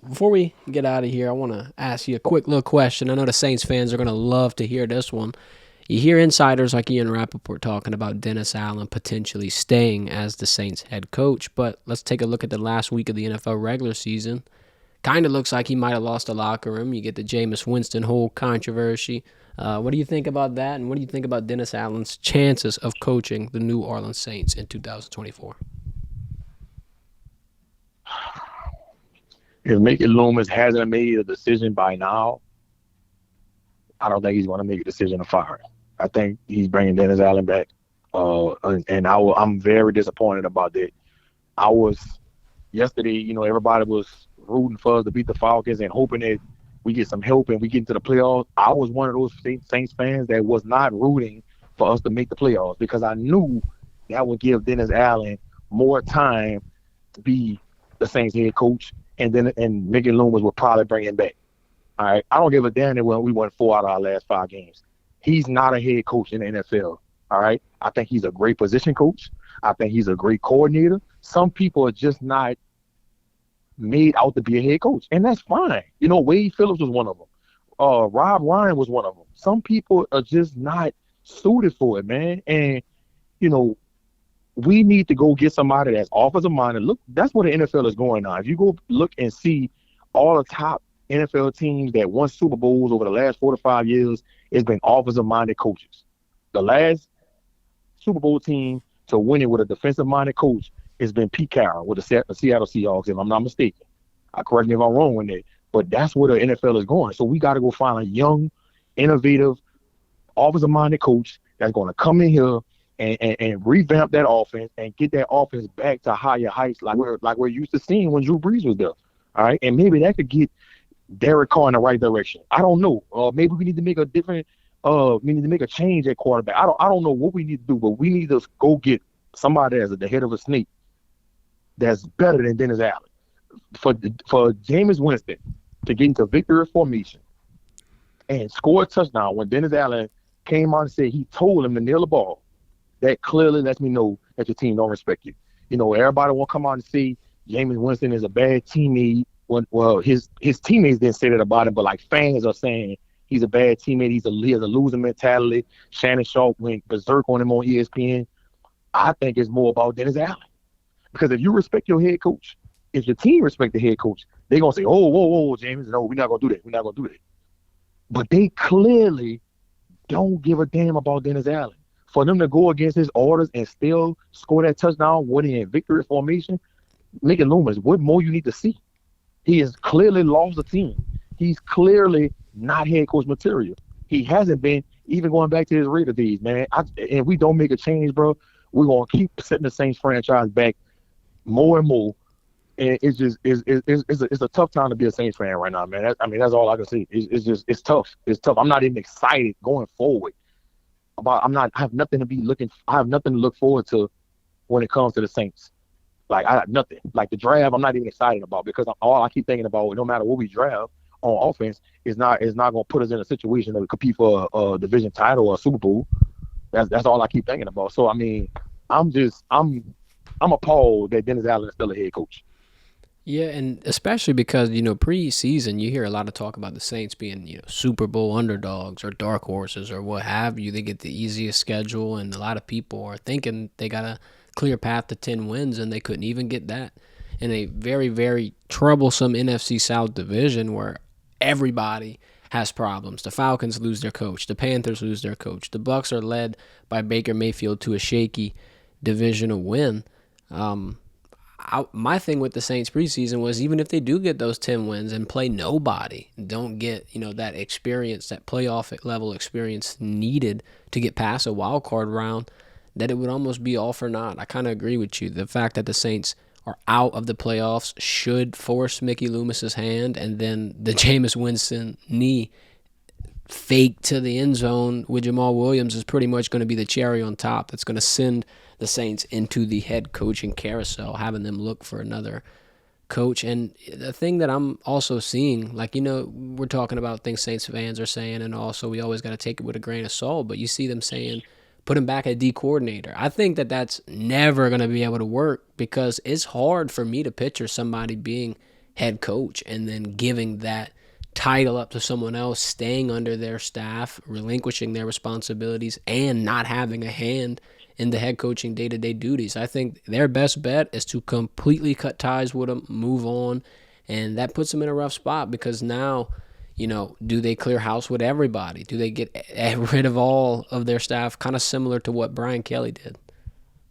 before we get out of here, I want to ask you a quick little question. I know the Saints fans are going to love to hear this one. You hear insiders like Ian Rappaport talking about Dennis Allen potentially staying as the Saints head coach, but let's take a look at the last week of the NFL regular season. Kind of looks like he might have lost the locker room. You get the Jameis Winston whole controversy. What do you think about that, and what do you think about Dennis Allen's chances of coaching the New Orleans Saints in 2024? If Mickey Loomis hasn't made a decision by now, I don't think he's going to make a decision to fire him. I think he's bringing Dennis Allen back, I'm very disappointed about that. I was yesterday. Everybody was rooting for us to beat the Falcons and hoping that we get some help and we get into the playoffs. I was one of those Saints fans that was not rooting for us to make the playoffs because I knew that would give Dennis Allen more time to be the Saints head coach, and Mickey Loomis would probably bring him back. All right, I don't give a damn that we won 4 out of our last 5 games. He's not a head coach in the NFL. All right, I think he's a great position coach. I think he's a great coordinator. Some people are just not made out to be a head coach, and that's fine. Wade Phillips was one of them. Rob Ryan was one of them. Some people are just not suited for it, man. And you know, we need to go get somebody that's offensive minded. Look, that's where the NFL is going now. If you go look and see all the top NFL teams that won Super Bowls over the last 4 to 5 years, it's been offensive minded coaches. The last Super Bowl team to win it with a defensive minded coach has been Pete Carroll with the Seattle Seahawks, if I'm not mistaken. Correct me if I'm wrong with that. But that's where the NFL is going. So we got to go find a young, innovative, offensive minded coach that's going to come in here and revamp that offense and get that offense back to higher heights like we're used to seeing when Drew Brees was there. All right. And maybe that could get Derek Carr in the right direction. I don't know. Maybe we need to make a different we need to make a change at quarterback. I don't know what we need to do, but we need to go get somebody as the head of a snake that's better than Dennis Allen. For Jameis Winston to get into victory formation and score a touchdown when Dennis Allen came out and said he told him to nail the ball, that clearly lets me know that your team don't respect you. Everybody will come out and say Jameis Winston is a bad teammate. Well, his teammates didn't say that about him, but like fans are saying he's a bad teammate. He has a losing mentality. Shannon Sharp went berserk on him on ESPN. I think it's more about Dennis Allen. Because if you respect your head coach, if your team respect the head coach, they're going to say, oh, whoa, James, no, we're not going to do that. We're not going to do that. But they clearly don't give a damn about Dennis Allen. For them to go against his orders and still score that touchdown, winning in victory formation, Mickey Loomis, what more you need to see? He has clearly lost the team. He's clearly not head coach material. He hasn't been, even going back to his Raider days, man. And we don't make a change, bro, we're going to keep setting the Saints franchise back more and more. And it's just it's a tough time to be a Saints fan right now, man. That's all I can say. It's tough. It's tough. I'm not even excited going forward. I have nothing to look forward to when it comes to the Saints. Like I have nothing. Like the draft, I'm not even excited about because all I keep thinking about, no matter what we draft on offense, is not going to put us in a situation that we compete for a division title or a Super Bowl. That's all I keep thinking about. So I'm appalled that Dennis Allen is still a head coach. Yeah, and especially because, preseason, you hear a lot of talk about the Saints being, Super Bowl underdogs or dark horses or what have you. They get the easiest schedule, and a lot of people are thinking they got a clear path to 10 wins, and they couldn't even get that in a very, very troublesome NFC South division where everybody has problems. The Falcons lose their coach. The Panthers lose their coach. The Bucs are led by Baker Mayfield to a shaky divisional win. My thing with the Saints preseason was even if they do get those 10 wins and play nobody, don't get that experience, that playoff level experience needed to get past a wild card round, that it would almost be all for naught. I kind of agree with you. The fact that the Saints are out of the playoffs should force Mickey Loomis's hand, and then the Jameis Winston knee fake to the end zone with Jamal Williams is pretty much going to be the cherry on top that's going to send the Saints into the head coaching carousel, having them look for another coach. And the thing that I'm also seeing, we're talking about things Saints fans are saying, and also we always got to take it with a grain of salt, but you see them saying, put him back at D coordinator. I think that that's never going to be able to work because it's hard for me to picture somebody being head coach and then giving that title up to someone else, staying under their staff, relinquishing their responsibilities, and not having a hand in the head coaching day-to-day duties. I think their best bet is to completely cut ties with them, move on, and that puts them in a rough spot because now, do they clear house with everybody? Do they get rid of all of their staff, kind of similar to what Brian Kelly did?